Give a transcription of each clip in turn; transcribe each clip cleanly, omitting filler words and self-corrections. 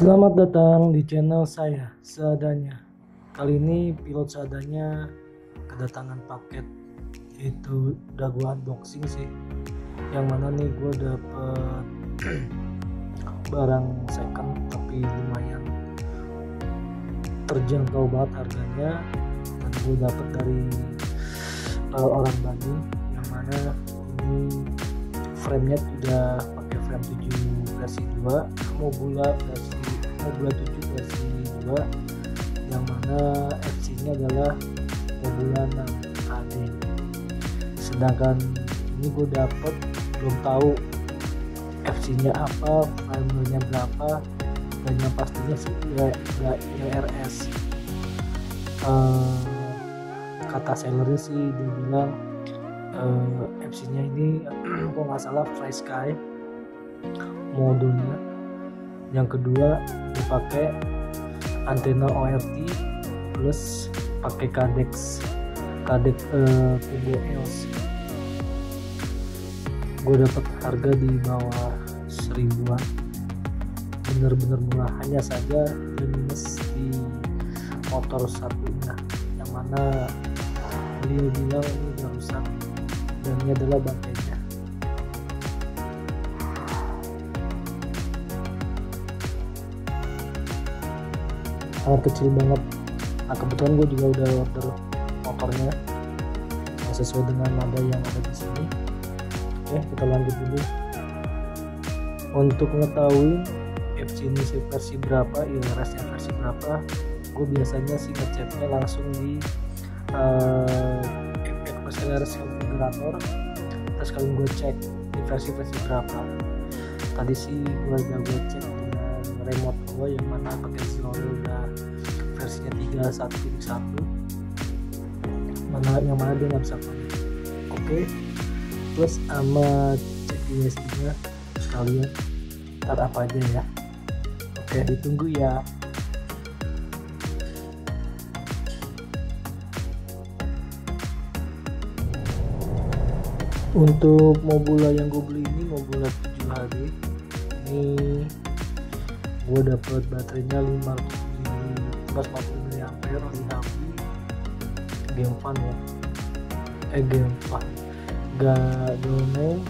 Selamat datang di channel saya seadanya. Kali ini pilot seadanya kedatangan paket, yaitu udah gua unboxing sih. Yang mana nih gua dapet barang second tapi lumayan terjangkau banget harganya, dan gue dapet dari orang Bandung, yang mana ini framenya udah pakai frame 7 versi 2, Mobula 7 versi 2, yang mana FC nya adalah Mobula 6 HD. Sedangkan ini gue dapet belum tahu FC nya apa, firmware nya berapa, dan yang pastinya sih nggak ILRS. Kata sellernya sih dia bilang FC nya ini kok nggak salah FlySky modulnya. Yang kedua dipakai antena ORT plus pakai Cadex Turbo EOS. Gue dapat harga di bawah 1000-an, bener-bener murah. Hanya saja dia minus di motor satunya, yang mana beliau bilang ini udah rusak dan ini adalah bangkainya. Sangat kecil banget. Nah, kebetulan gue juga udah order motornya sesuai dengan nada yang ada di sini. Oke, kita lanjut dulu. Untuk mengetahui FC ini versi berapa, ILRS nya versi berapa, gue biasanya sih ngeceknya langsung di ILRS konfigurator. Terus kalau gue cek di versi berapa, tadi sih gue cek dengan remote gue yang mana pakai Zero udah versinya 3.1.1, yang mana dia nggak bisa connect. Oke, terus sama cek USB nya sekalian ntar apa aja ya. Oke, ditunggu ya. Untuk Mobula yang gue beli ini Mobula 7 HD. Ini gue dapet baterainya 540 mAh di HP Game Fun ya. Game Fun gak doneng,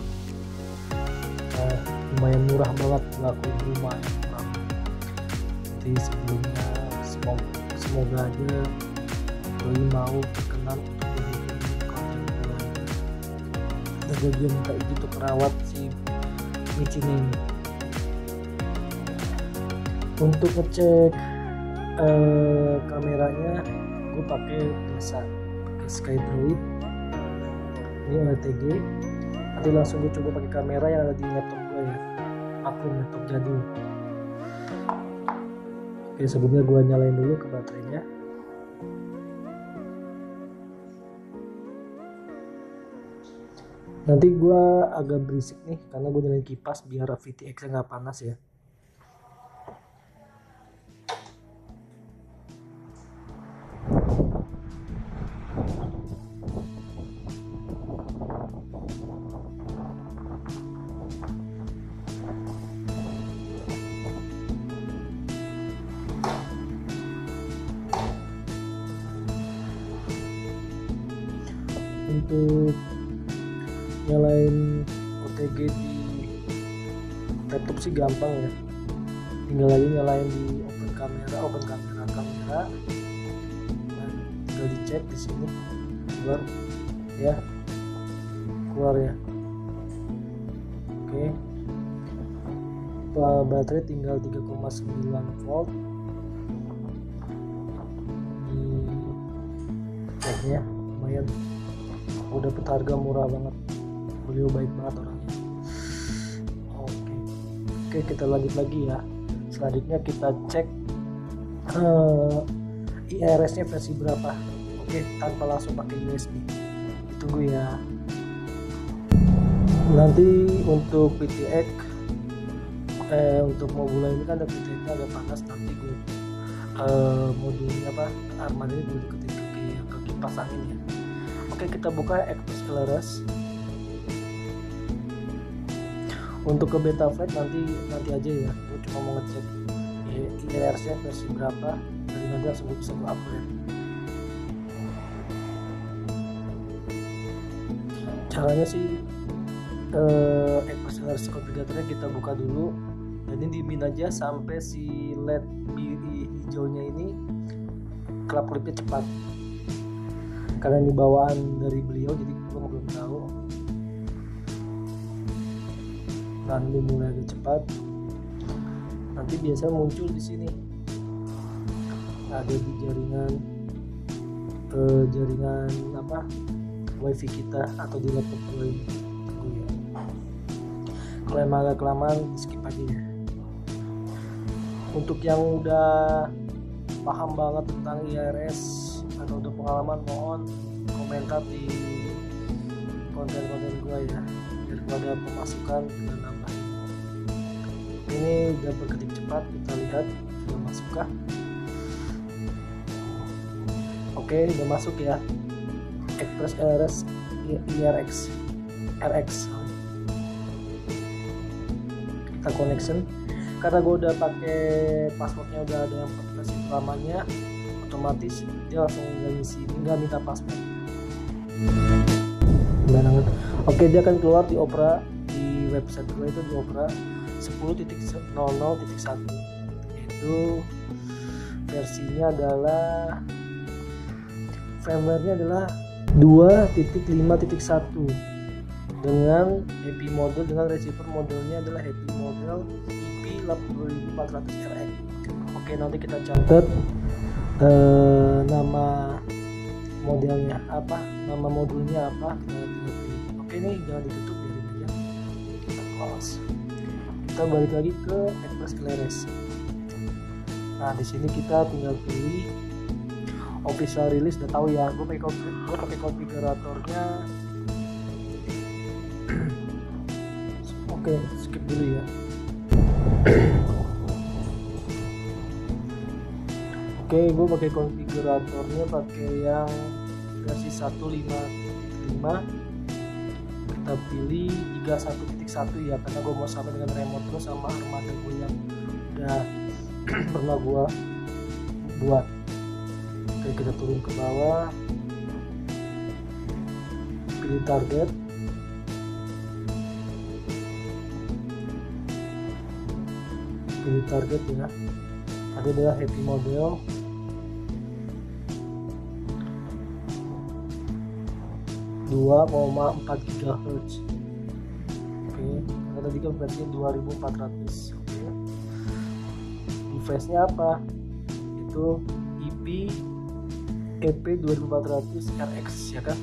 lumayan murah banget, laku lumayan murah. Jadi sebelumnya semoga aja Doi mau berkenan untuk bikin konten gue, dan gue juga minta izin untuk merawat si micin ini. Untuk ngecek kameranya gue pakai SkyDroid ini OTG. Nanti langsung gue coba pakai kamera yang ada di laptop gue ya, maklum laptop jadul. Oke, sebelumnya gue nyalain dulu ke baterainya. Nanti gue agak berisik nih karena gue nyalain kipas biar VTX nya nggak panas ya. Untuk nyalain OTG di laptop sih gampang ya, tinggal lagi nyalain di open kamera, dan tinggal dicek di sini keluar ya. Oke, baterai tinggal 3,9 volt. Di ceknya lumayan. Aku dapet harga murah banget, beliau baik banget orangnya. Oke, kita lanjut lagi ya. Selanjutnya kita cek ILRS nya versi berapa. Oke, tanpa langsung pakai USB, ditunggu ya. Nanti untuk VTX untuk Mobula ini kan ada VTX nya agak panas, nanti gue modulnya armada ini gue deketin ke kipas angin ya. Oke, kita buka ILRS. Untuk ke beta flight nanti aja ya, gue cuma mau ngecek IRS-nya versi berapa, dan nanti langsung bisa gue upgrade. Caranya sih Express konfiguratornya kita buka dulu, dan ini dimin aja sampai si LED hijaunya ini kelap-kelipnya cepat, karena ini bawaan dari beliau jadi gue belum tahu. Nah, ini mulai agak cepat, nanti biasanya muncul di sini ada di jaringan apa wifi kita atau di laptop gue ini. Kalau emang agak kelamaan skip aja ya. Untuk yang udah paham banget tentang IRS atau udah pengalaman, mohon komentar di konten-konten gue ya, biar gue ada pemasukan dan nambah. Ini udah berkedip cepat, kita lihat sudah masuk kah? Oke, udah masuk ya. Express IRS RX. Kita connection, karena gue udah pakai passwordnya, udah ada yang versi lamanya, otomatis dia langsung nggak minta password. Banget. Oke, dia akan keluar di Opera, di website gue itu di Opera 10.00.1, itu versinya adalah firmware-nya adalah 2.5.1 dengan happy model, dengan receiver modelnya adalah happy model IP2400RX. Oke, nanti kita catat nama modelnya apa, nama modulnya apa, kita tinggal pilih. Oke, ini jangan ditutup, biarin aja, kita close. Kita balik lagi ke Express IRS. Nah, di sini kita tinggal pilih official release. Udah tahu ya, gue pakai konfiguratornya. Oke, skip dulu ya. Oke, gue pakai konfiguratornya pakai yang versi 1.5.5. Kita pilih 31.1 ya, karena gue mau sama dengan remote gue sama armada gue yang udah pernah gue buat. Oke, kita turun ke bawah, pilih target, ya. Tadi adalah happy model, (2,4 GHz). Oke, karena tadi kan versi 2400. Oke, device-nya apa? Itu EP2400RX ya kan.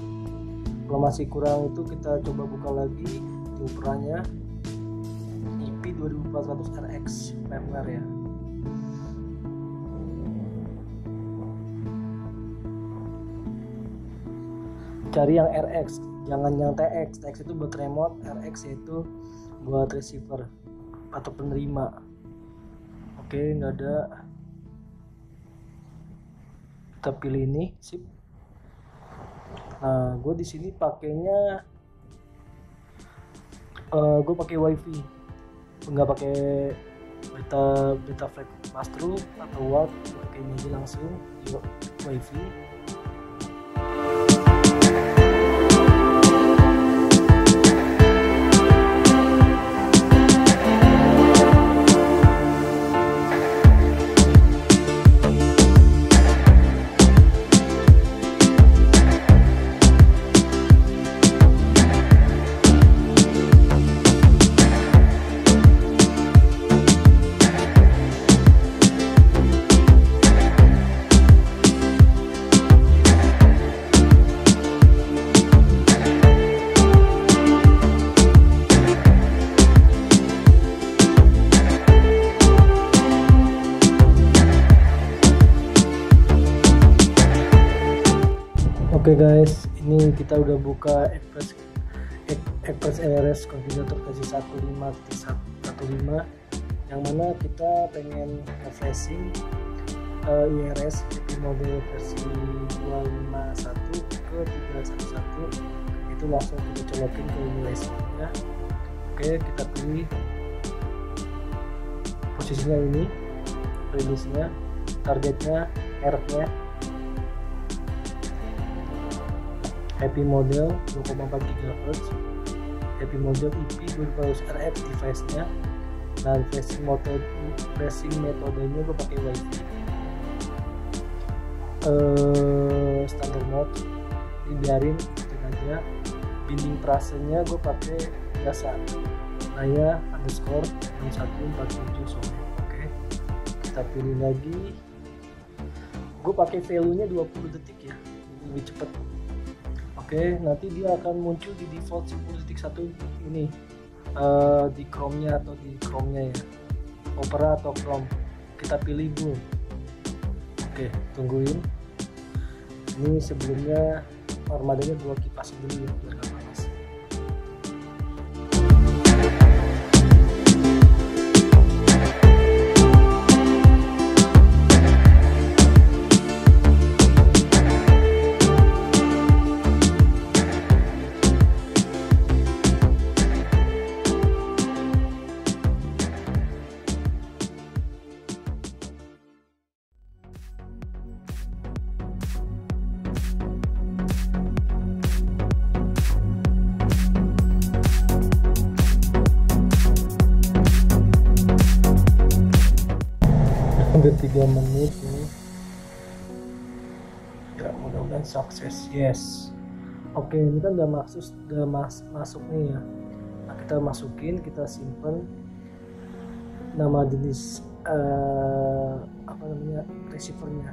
Kalau masih kurang itu kita coba buka lagi di Operanya, EP2400RX firmware ya. Cari yang RX, jangan yang TX. TX itu buat remote, RX itu buat receiver atau penerima. Oke, nggak ada. Kita pilih ini, sip. Nah, gue di sini pakainya, gue pakai WiFi, nggak pakai data flag pass through atau what, pakai ini aja langsung WiFi. Oke guys, ini kita udah buka Express IRS konfigurator versi 1.5.15, yang mana kita pengen refreshing IRS model versi 251 ke 311. Itu langsung kita colokin ke USB-nya. Oke, kita pilih posisinya ini, rilisnya, targetnya, mereknya happy model 2,4 GHz, happy model IP berbasis RF device-nya, dan flashing metodenya gue pakai WiFi. Standar mode dibiarin ikutin aja. Binding trasenya gue pakai biasa Naya _6147 soalnya. Oke, kita pilih lagi. Gue pakai value nya 20 detik ya, lebih cepet. Oke, nanti dia akan muncul di default 10.1 ini di Chrome-nya atau di Chrome-nya ya, Opera atau Chrome. Kita pilih Bull. Oke, tungguin. Ini sebelumnya armadanya gua kipasin dulu ya biar gak panas. Hampir 3 menit ini ya, mudah-mudahan sukses. Yes. Oke, ini kan udah masuk nih ya. Nah, kita masukin, kita simpen nama jenis apa namanya receivernya.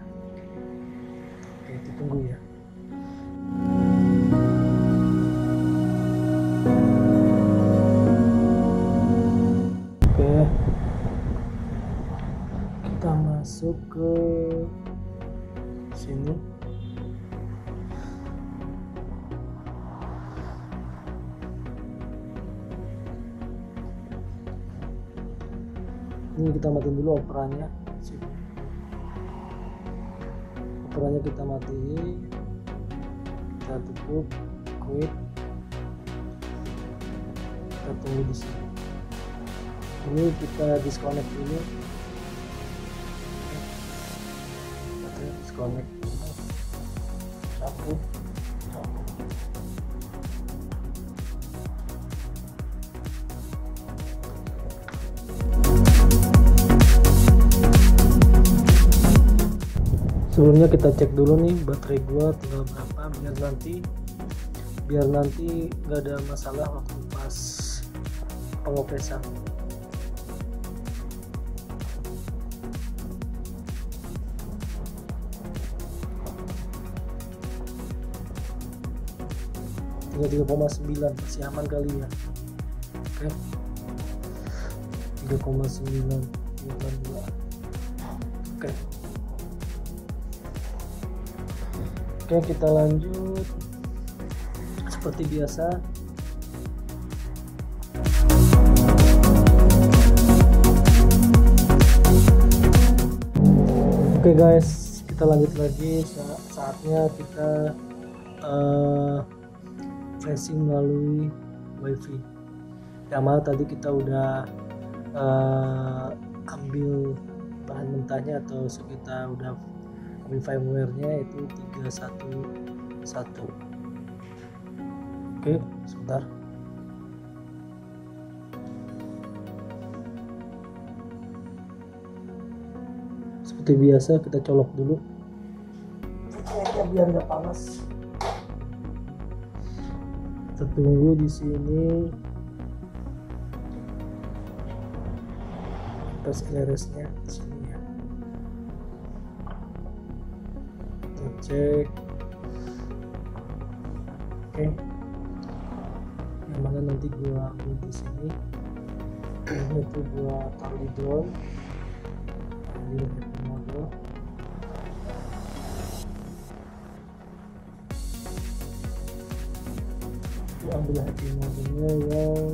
Oke, ditunggu ya. Oke, kita masuk ke sini. Ini kita matiin dulu operanya. Operanya kita matiin, kita tutup, quit. Kita tunggu di sini. Ini kita disconnect dulu. Disconnect dulu. Cabut. Sebelumnya kita cek dulu nih baterai gua tinggal berapa, biar nanti nggak ada masalah waktu pas pengopresan. Tinggal 3,9, masih aman kali ya. Oke, 3,9 2. Oke. Oke, kita lanjut seperti biasa. Oke guys, kita lanjut lagi. Saatnya kita flashing melalui WiFi. Yang mana tadi kita udah ambil bahan mentahnya atau kita udah ambil firmware-nya itu 311. Oke, sebentar. Seperti biasa kita colok dulu biar nggak panas. Kita tunggu di sini. Tes LRS-nya di sini ya. Kita cek. Oke. Yang mana nanti gua ambil di sini. Itu gua taruh di drone. Ambil happy mode. Gua ambil happy mode-nya yang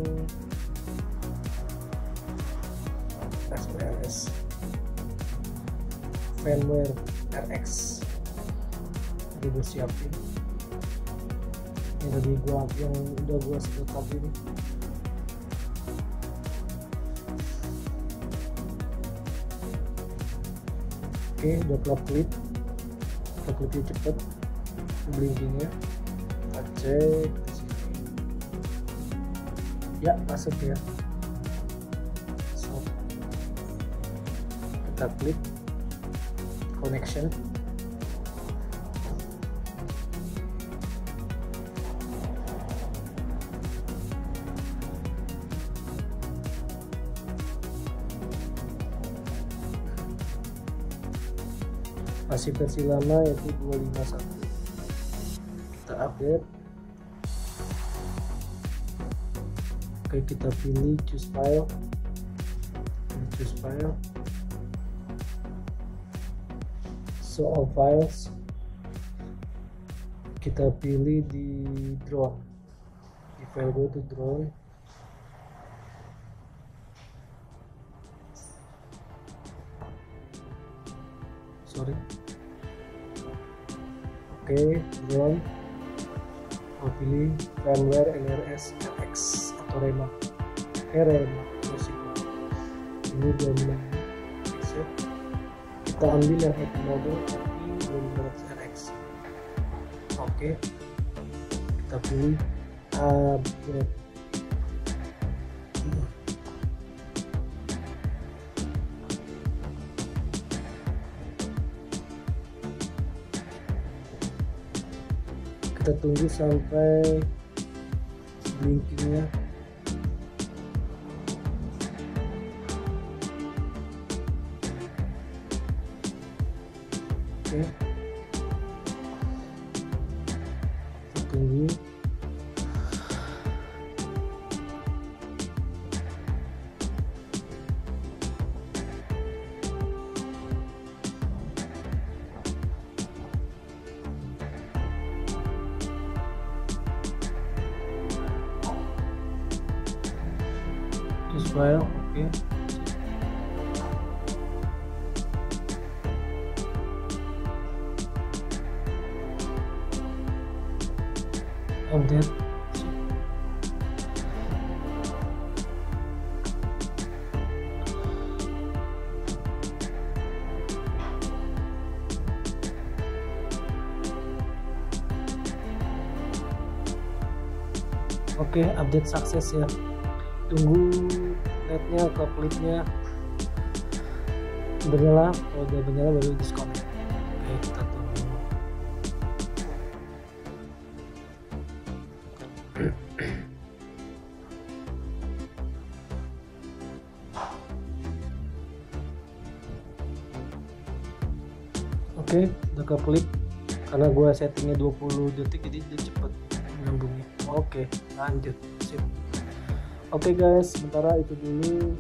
SPLS firmware RX. Jadi gue siapin ini tadi yang udah gua sedot tadi nih. Oke, udah klip klipnya cepet, blinkingnya kita cek di sini. Ya, masuk ya. So, kita klik connection. Masih versi lama yaitu 251. Kita update. Oke, kita pilih choose file. Show all files. Kita pilih di drone. Di file gue itu drone. Sorry. Oke, drone. Mau pilih firmware LRS RX atau REMA. Versi ini dominan. Kita ambil yang happy mode tapi 2500 RX. Oke, kita pilih upgrade. Kita tunggu sampai blinkingnya. Oke, kita tunggu. Choose file. Oke. Update. Oke, update sukses ya. Tunggu netnya atau klipnya bernyala. Kalau udah bernyala baru disconnect. Oke, kita tunggu. Oke, udah ke klip. Karena gue settingnya 20 detik jadi dia cepet nyambungnya. Oke, lanjut. Sip. Oke guys, sementara itu dulu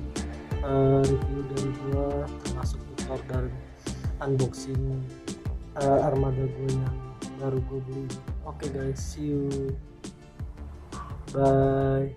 review dari gue, termasuk tutor dan unboxing armada gue yang baru gue beli. Oke guys, see you, bye.